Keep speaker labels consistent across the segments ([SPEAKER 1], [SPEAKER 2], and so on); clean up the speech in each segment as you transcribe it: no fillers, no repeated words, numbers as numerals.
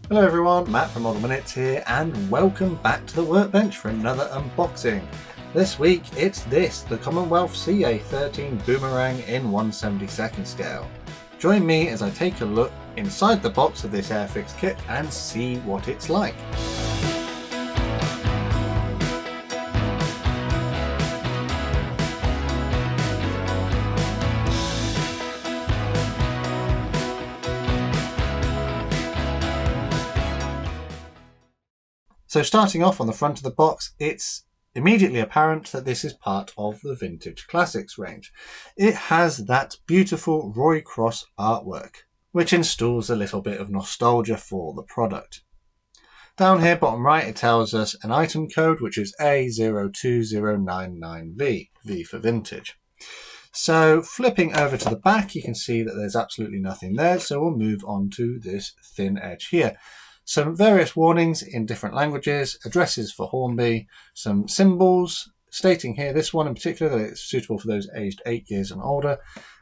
[SPEAKER 1] Hello everyone, Matt from Model Minutes here, and welcome back to the workbench for another unboxing. This week it's the Commonwealth CA-13 Boomerang in 1/72nd scale. Join me as I take a look inside the box of this Airfix kit and see what it's like. So starting off on the front of the box, it's immediately apparent that this is part of the Vintage Classics range. It has that beautiful Roy Cross artwork, which installs a little bit of nostalgia for the product. Down here, bottom right, it tells us an item code, which is A02099V, V for vintage. So flipping over to the back, you can see that there's absolutely nothing there, so we'll move on to this thin edge here. Some various warnings in different languages, addresses for Hornby, some symbols stating here, this one in particular, that it's suitable for those aged 8 years and older.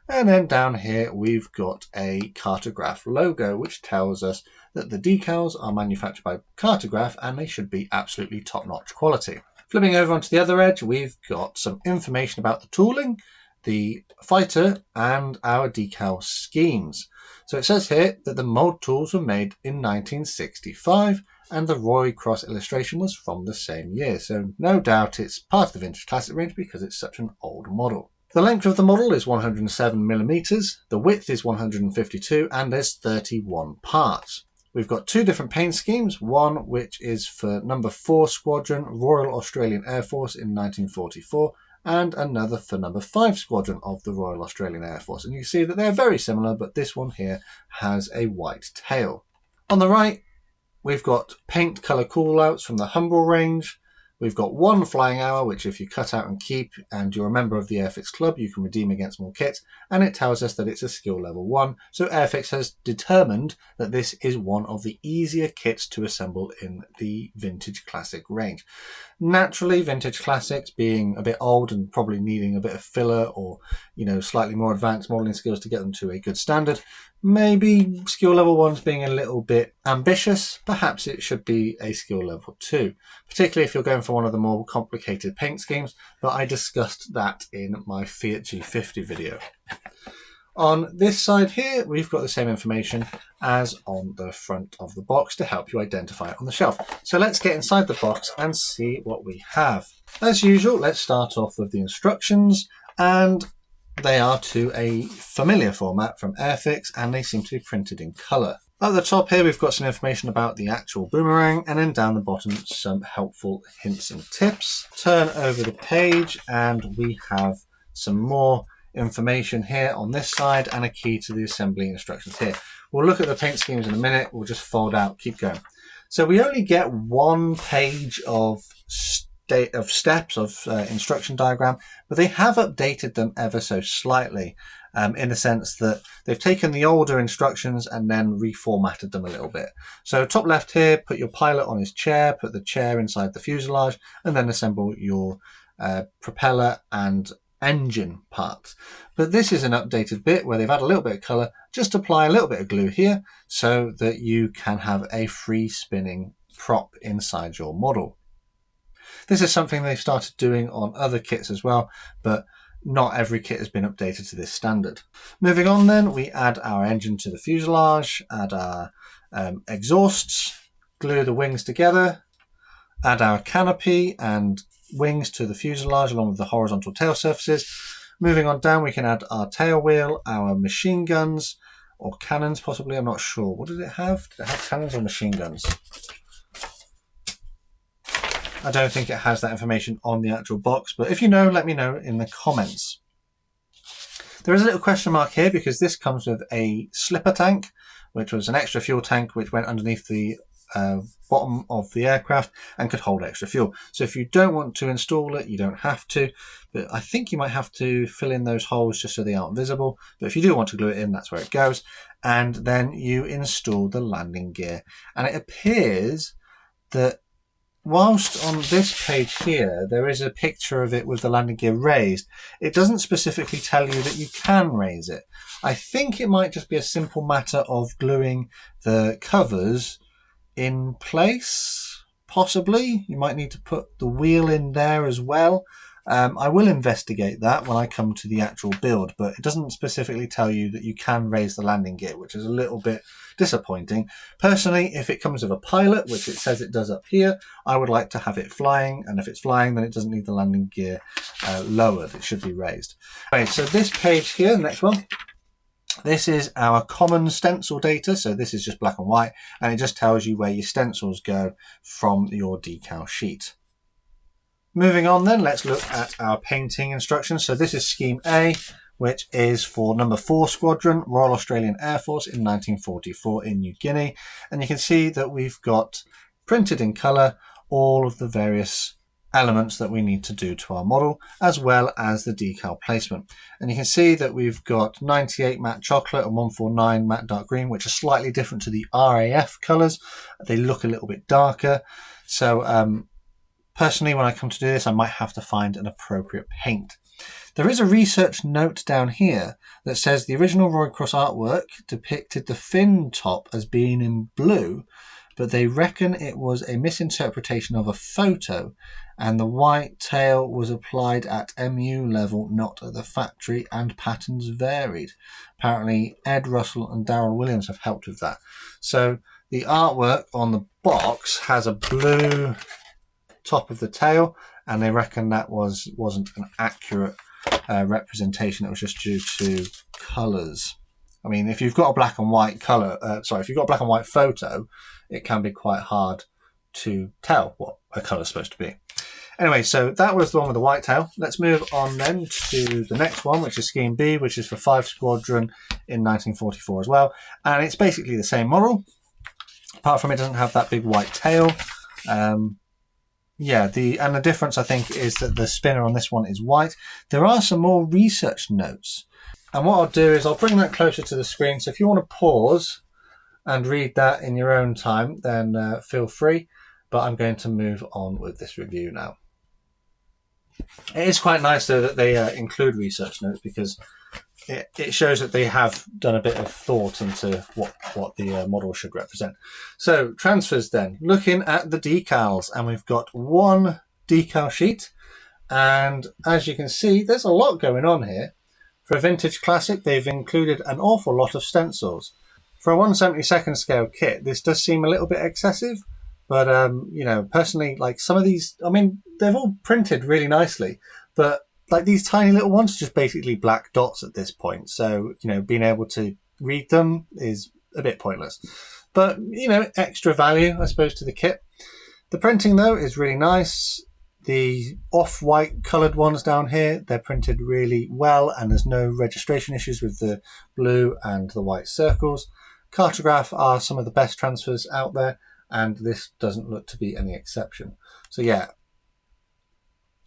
[SPEAKER 1] And then down here we've got a Cartograph logo, which tells us that the decals are manufactured by Cartograph and they should be absolutely top-notch quality. Flipping over onto the other edge, we've got some information about the tooling, the fighter and our decal schemes. So it says here that the mould tools were made in 1965 and the Roy Cross illustration was from the same year. So no doubt it's part of the Vintage Classic range because it's such an old model. The length of the model is 107mm, the width is 152 and there's 31 parts. We've got two different paint schemes, one which is for number 4 Squadron, Royal Australian Air Force in 1944, and another for number 5 Squadron of the Royal Australian Air Force. And you can see that they're very similar, but this one here has a white tail. On the right, we've got paint colour callouts from the Humbrol range. We've got one flying hour, which if you cut out and keep, and you're a member of the Airfix Club, you can redeem against more kits. And it tells us that it's a skill level 1. So Airfix has determined that this is one of the easier kits to assemble in the Vintage Classic range. Naturally, Vintage Classics being a bit old and probably needing a bit of filler or, slightly more advanced modelling skills to get them to a good standard. Maybe skill level 1's being a little bit ambitious. Perhaps it should be a skill level 2, particularly if you're going for one of the more complicated paint schemes, but I discussed that in my Fiat G50 video. On this side here, we've got the same information as on the front of the box to help you identify it on the shelf. So let's get inside the box and see what we have. As usual, let's start off with the instructions, and they are to a familiar format from Airfix and they seem to be printed in colour. At the top here we've got some information about the actual boomerang, and then down the bottom some helpful hints and tips. Turn over the page and we have some more information here on this side and a key to the assembly instructions here. We'll look at the paint schemes in a minute. We'll just fold out, keep going. So we only get one page of steps of instruction diagram, but they have updated them ever so slightly in the sense that they've taken the older instructions and then reformatted them a little bit. So top left here, put your pilot on his chair, put the chair inside the fuselage, and then assemble your propeller and engine parts. But this is an updated bit where they've had a little bit of colour. Just apply a little bit of glue here so that you can have a free spinning prop inside your model. This is something they've started doing on other kits as well, but not every kit has been updated to this standard. Moving on then, we add our engine to the fuselage, add our exhausts, glue the wings together, add our canopy and wings to the fuselage along with the horizontal tail surfaces. Moving on down, we can add our tail wheel, our machine guns, or cannons possibly, I'm not sure. What did it have? Did it have cannons or machine guns? I don't think it has that information on the actual box, but if you know, let me know in the comments. There is a little question mark here because this comes with a slipper tank, which was an extra fuel tank which went underneath the bottom of the aircraft and could hold extra fuel. So if you don't want to install it, you don't have to, but I think you might have to fill in those holes just so they aren't visible. But if you do want to glue it in, that's where it goes. And then you install the landing gear. And it appears that whilst on this page here, there is a picture of it with the landing gear raised, it doesn't specifically tell you that you can raise it. I think it might just be a simple matter of gluing the covers in place, possibly. You might need to put the wheel in there as well. I will investigate that when I come to the actual build, but it doesn't specifically tell you that you can raise the landing gear, which is a little bit disappointing. Personally, if it comes with a pilot, which it says it does up here, I would like to have it flying, and if it's flying, then it doesn't need the landing gear lowered. It should be raised. Okay, so this page here, next one, this is our common stencil data. So this is just black and white, and it just tells you where your stencils go from your decal sheet. Moving on then, let's look at our painting instructions. So this is Scheme A, which is for number 4 Squadron, Royal Australian Air Force in 1944 in New Guinea. And you can see that we've got printed in colour all of the various elements that we need to do to our model, as well as the decal placement. And you can see that we've got 98 matte chocolate and 149 matte dark green, which are slightly different to the RAAF colours. They look a little bit darker. So personally, when I come to do this, I might have to find an appropriate paint. There is a research note down here that says the original Royal Cross artwork depicted the fin top as being in blue, but they reckon it was a misinterpretation of a photo, and the white tail was applied at MU level, not at the factory, and patterns varied. Apparently, Ed Russell and Darryl Williams have helped with that. So the artwork on the box has a blue top of the tail, and they reckon that wasn't an accurate representation. It was just due to colours. I mean, if you've got a black and white if you've got a black and white photo, it can be quite hard to tell what a colour is supposed to be. Anyway, so that was the one with the white tail. Let's move on then to the next one, which is Scheme B, which is for 5 Squadron in 1944 as well. And it's basically the same model, apart from it doesn't have that big white tail. Yeah, the difference, I think, is that the spinner on this one is white. There are some more research notes. And what I'll do is I'll bring that closer to the screen. So if you want to pause and read that in your own time, then feel free. But I'm going to move on with this review now. It is quite nice, though, that they include research notes, because it shows that they have done a bit of thought into what the model should represent. So transfers then, looking at the decals, and we've got one decal sheet, and as you can see, there's a lot going on here. For a vintage classic, they've included an awful lot of stencils. For a 1/72 scale kit, this does seem a little bit excessive, but you know, personally, like some of these, I mean, they've all printed really nicely, but like these tiny little ones are just basically black dots at this point. So, you know, being able to read them is a bit pointless. But, you know, extra value, I suppose, to the kit. The printing, though, is really nice. The off-white coloured ones down here, they're printed really well, and there's no registration issues with the blue and the white circles. Cartograph are some of the best transfers out there, and this doesn't look to be any exception. So, yeah,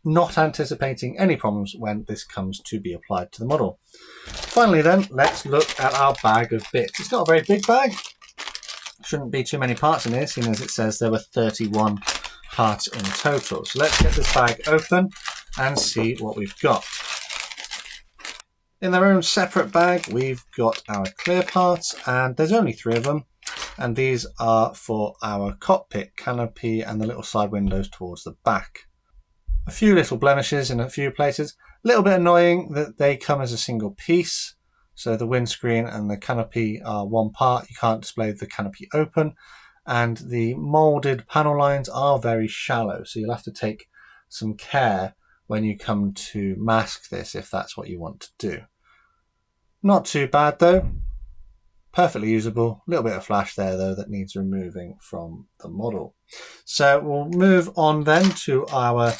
[SPEAKER 1] not anticipating any problems when this comes to be applied to the model. Finally then, let's look at our bag of bits. It's not a very big bag. Shouldn't be too many parts in here, seeing as it says there were 31 parts in total. So let's get this bag open and see what we've got. In their own separate bag, we've got our clear parts, and there's only 3 of them. And these are for our cockpit canopy and the little side windows towards the back. A few little blemishes in a few places. A little bit annoying that they come as a single piece. So the windscreen and the canopy are one part. You can't display the canopy open. And the moulded panel lines are very shallow. So you'll have to take some care when you come to mask this, if that's what you want to do. Not too bad though. Perfectly usable. A little bit of flash there though that needs removing from the model. So we'll move on then to our,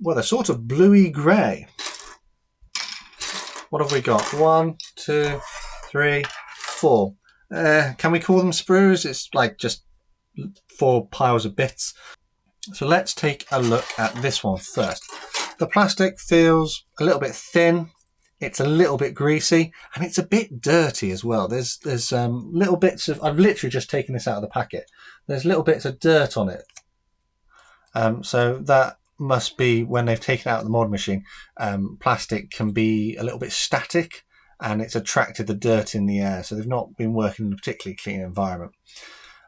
[SPEAKER 1] well, they're sort of bluey grey. What have we got? 1, 2, 3, 4. Can we call them sprues? It's like just 4 piles of bits. So let's take a look at this one first. The plastic feels a little bit thin. It's a little bit greasy, and it's a bit dirty as well. There's little bits of, I've literally just taken this out of the packet. There's little bits of dirt on it. So that must be when they've taken it out of the mold machine. Plastic can be a little bit static, and it's attracted the dirt in the air. So they've not been working in a particularly clean environment.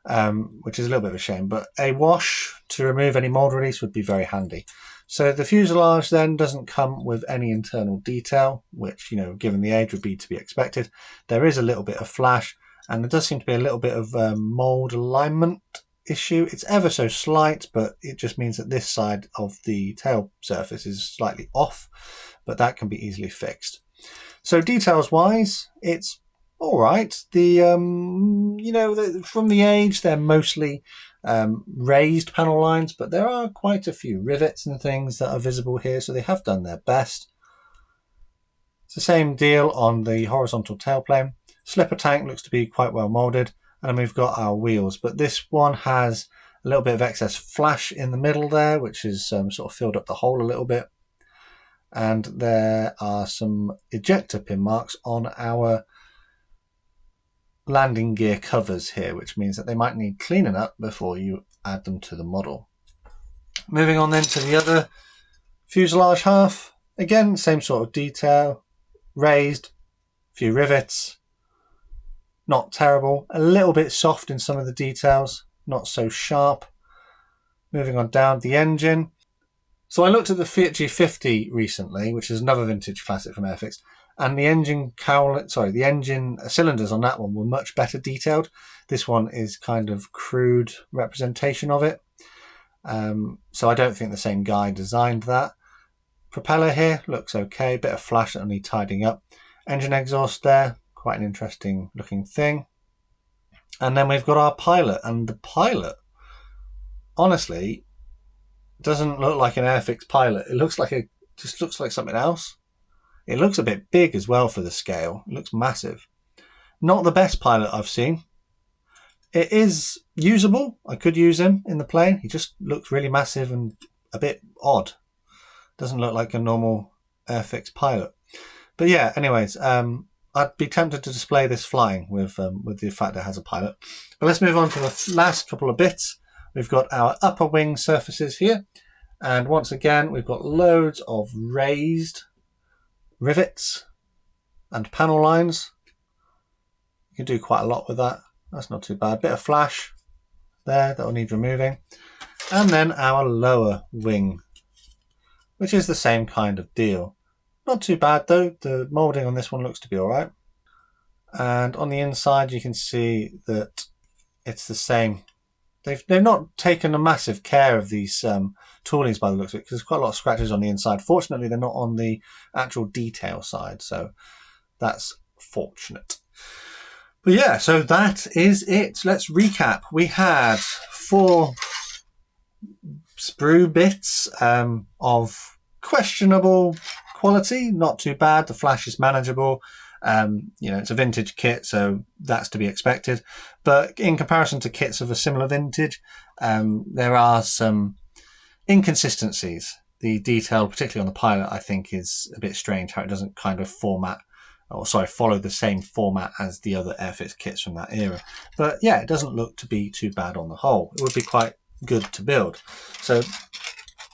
[SPEAKER 1] which is a little bit of a shame, but a wash to remove any mold release would be very handy. So the fuselage then doesn't come with any internal detail, which, given the age would be to be expected. There is a little bit of flash, and there does seem to be a little bit of mold alignment issue. It's ever so slight, but it just means that this side of the tail surface is slightly off, but that can be easily fixed. So details wise, it's all right. From the age, they're mostly raised panel lines, but there are quite a few rivets and things that are visible here, so they have done their best. It's the same deal on the horizontal tailplane. Slipper tank looks to be quite well molded, and then we've got our wheels, but this one has a little bit of excess flash in the middle there, which is sort of filled up the hole a little bit, and there are some ejector pin marks on our landing gear covers here, which means that they might need cleaning up before you add them to the model. Moving on then to the other fuselage half, again same sort of detail, raised, few rivets, not terrible, a little bit soft in some of the details, not so sharp. Moving on down, the engine. So I looked at the Fiat G50 recently, which is another vintage classic from Airfix, and the engine cylinders on that one were much better detailed. This one is kind of crude representation of it. So I don't think the same guy designed that. Propeller here looks okay, bit of flash that I need tidying up. Engine exhaust there, quite an interesting looking thing. And then we've got our pilot, and the pilot, honestly, doesn't look like an Airfix pilot. It looks like just looks like something else. It looks a bit big as well for the scale. It looks massive. Not the best pilot I've seen. It is usable. I could use him in the plane. He just looks really massive and a bit odd. Doesn't look like a normal Airfix pilot. But yeah, anyways, I'd be tempted to display this flying with the fact it has a pilot. But let's move on to the last couple of bits. We've got our upper wing surfaces here. And once again, we've got loads of raised rivets and panel lines. You can do quite a lot with that. That's not too bad. Bit of flash there that will need removing. And then our lower wing, which is the same kind of deal. Not too bad though. The moulding on this one looks to be all right. And on the inside, you can see that it's the same. They've not taken a massive care of these toolings by the looks of it, because there's quite a lot of scratches on the inside. Fortunately, they're not on the actual detail side, so that's fortunate. But yeah, so that is it. Let's recap. We had 4 sprue bits of questionable quality, not too bad. The flash is manageable. It's a vintage kit, so that's to be expected. But in comparison to kits of a similar vintage, there are some inconsistencies. The detail, particularly on the pilot, I think is a bit strange how it doesn't kind of follow the same format as the other Airfix kits from that era. But yeah, it doesn't look to be too bad on the whole. It would be quite good to build. So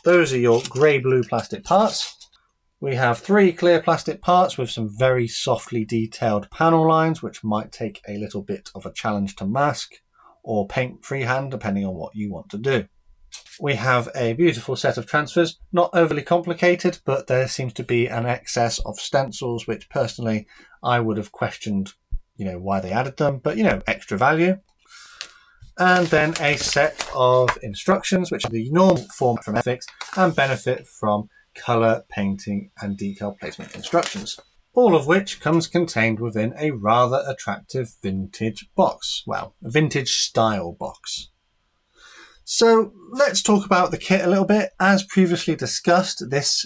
[SPEAKER 1] those are your grey-blue plastic parts. We have 3 clear plastic parts with some very softly detailed panel lines, which might take a little bit of a challenge to mask or paint freehand, depending on what you want to do. We have a beautiful set of transfers, not overly complicated, but there seems to be an excess of stencils, which personally I would have questioned, why they added them, but extra value. And then a set of instructions, which are the normal format from Airfix and benefit from colour, painting and decal placement instructions, all of which comes contained within a rather attractive vintage box. Well, a vintage style box. So let's talk about the kit a little bit. As previously discussed, this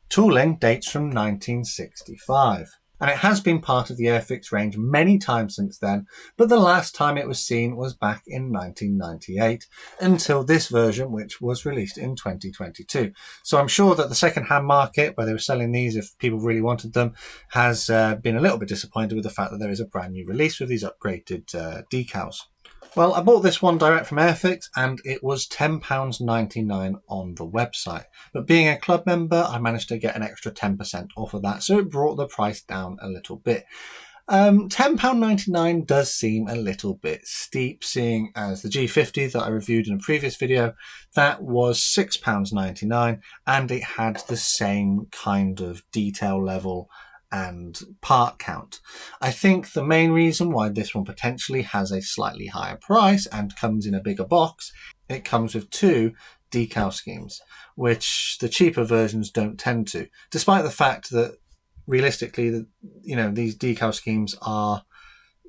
[SPEAKER 1] tooling dates from 1965. And it has been part of the Airfix range many times since then, but the last time it was seen was back in 1998, until this version, which was released in 2022. So I'm sure that the second-hand market, where they were selling these if people really wanted them, has been a little bit disappointed with the fact that there is a brand new release with these upgraded decals. Well, I bought this one direct from Airfix and it was £10.99 on the website. But being a club member, I managed to get an extra 10% off of that, so it brought the price down a little bit. £10.99 does seem a little bit steep, seeing as the G50 that I reviewed in a previous video, that was £6.99 and it had the same kind of detail level and part count. I think the main reason why this one potentially has a slightly higher price and comes in a bigger box, it comes with 2 decal schemes, which the cheaper versions don't tend to, despite the fact that realistically, these decal schemes are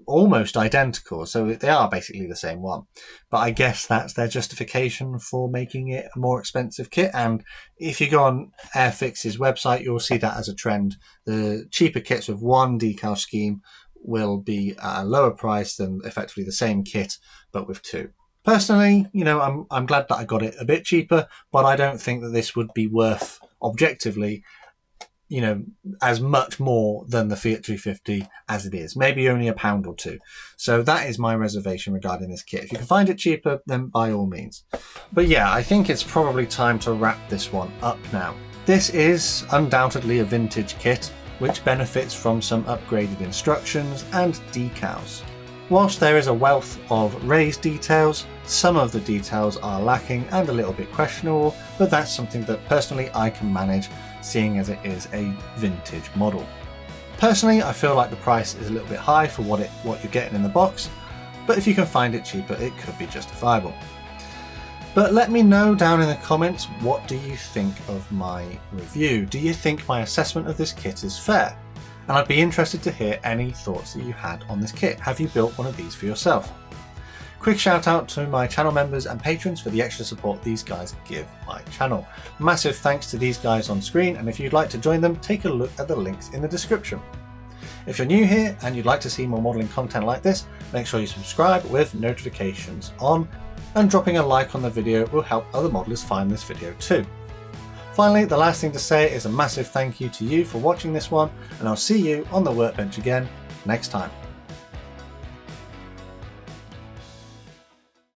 [SPEAKER 1] almost identical, so they are basically the same one. But I guess that's their justification for making it a more expensive kit. And if you go on Airfix's website, you'll see that as a trend. The cheaper kits with 1 decal scheme will be at a lower price than effectively the same kit, but with 2. Personally, I'm glad that I got it a bit cheaper, but I don't think that this would be worth, objectively, as much more than the Fiat 350 as it is. Maybe only £1 or 2. So that is my reservation regarding this kit. If you can find it cheaper, then by all means. But yeah, I think it's probably time to wrap this one up now. This is undoubtedly a vintage kit, which benefits from some upgraded instructions and decals. Whilst there is a wealth of raised details, some of the details are lacking and a little bit questionable, but that's something that personally I can manage, seeing as it is a vintage model. Personally, I feel like the price is a little bit high for what you're getting in the box, but if you can find it cheaper, it could be justifiable. But let me know down in the comments, what do you think of my review? Do you think my assessment of this kit is fair? And I'd be interested to hear any thoughts that you had on this kit. Have you built one of these for yourself? Quick shout out to my channel members and patrons for the extra support these guys give my channel. Massive thanks to these guys on screen, and if you'd like to join them, take a look at the links in the description. If you're new here and you'd like to see more modelling content like this, make sure you subscribe with notifications on, and dropping a like on the video will help other modellers find this video too. Finally, the last thing to say is a massive thank you to you for watching this one, and I'll see you on the workbench again next time.